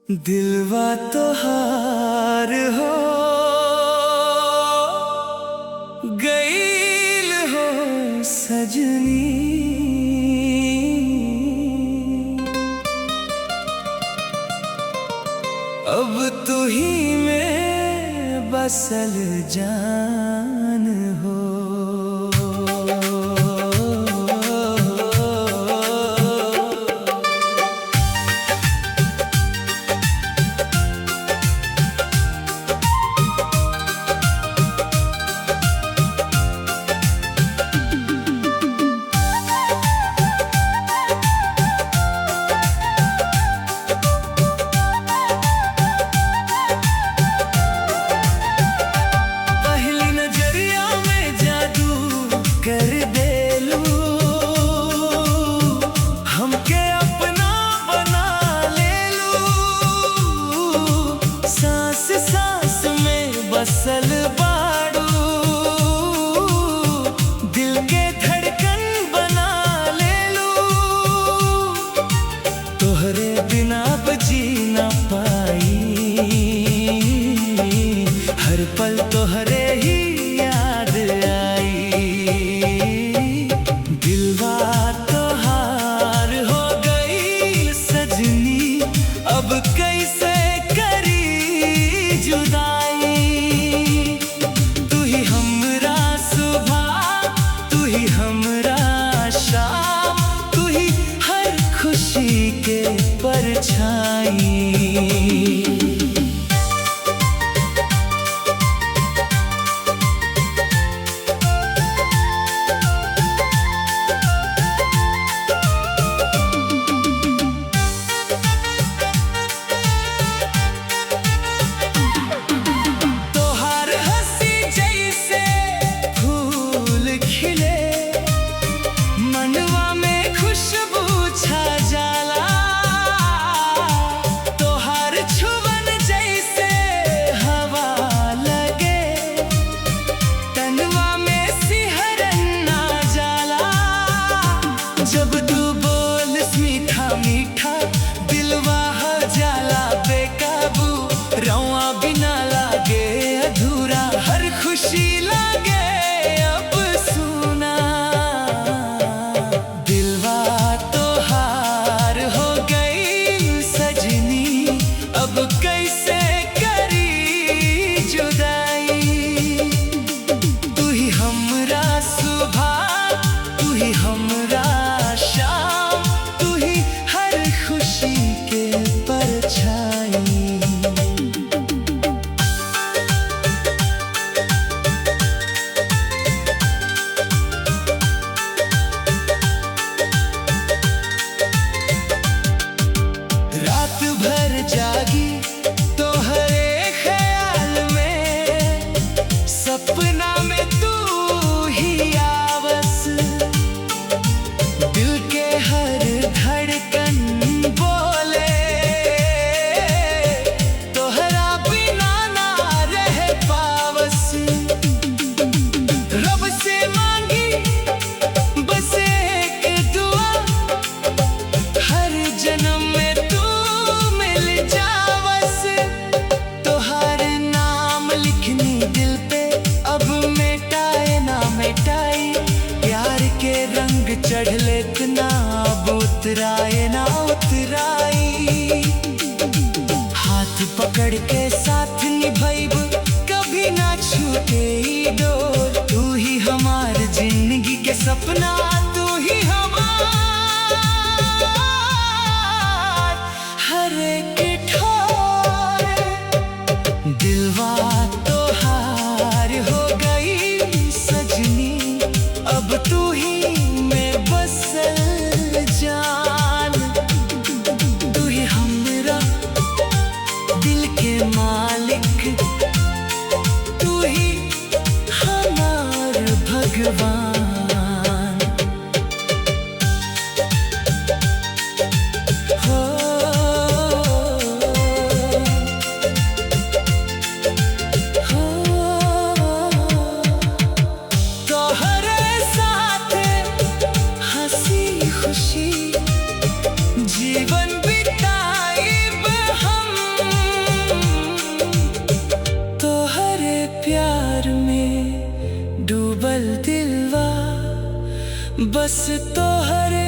दिलवा तो हार हो गईल हो सजनी, अब तू ही में बसल जान हो। कर दे लू हमके अपना बना ले लू, सांस सांस में बसल बाड़ू, दिल के धड़कन बना ले लू। तोहरे बिना अब जी ना पाई, हर पल तोहरे ही याद आई। दिलवा तो हार हो गई सजनी, अब कैसे करी जुदाई। तू ही हमरा सुबह, तू ही हमरा शाम, तू ही हर खुशी के परछाई। जब तू बोल मीठा मीठा, दिलवा हो जाला बेकाबू, रौआ बिना लागे अधूरा, हर खुशी लागे अब सुना। दिलवा तो हार हो गई सजनी, अब कैसे करी जुदाई। तू ही हमरा सुबह, तू ही हमरा शाम, तू ही हर खुशी के परछाई। रात भर जागी तोहरे ख्याल में, सपना में तू ही आवस, दिल के हर धड़कन बोले तोहरा बिना ना रह पावस। रब से मांगी बस एक दुआ, हर जन्म में तू मिल जावस। तोहर नाम लिखनी दिल पे, अब मिटाए ना मिटाई, प्यार के रंग चढ़ले इतना, अब उतराए ना उतराई। हाथ पकड़ के साथ निभाइब, कभी ना छूटे ई डोर। तू ही हमार जिंदगी के सपना, तू ही हमार हर एक ठोर। दिलवा तो हार हो गई सजनी, अब तू ही में बसल जान। तू ही हमरा दिल के मालिक, तू ही हमार भगवान। प्यार में डूबल दिलवा बस तोहरे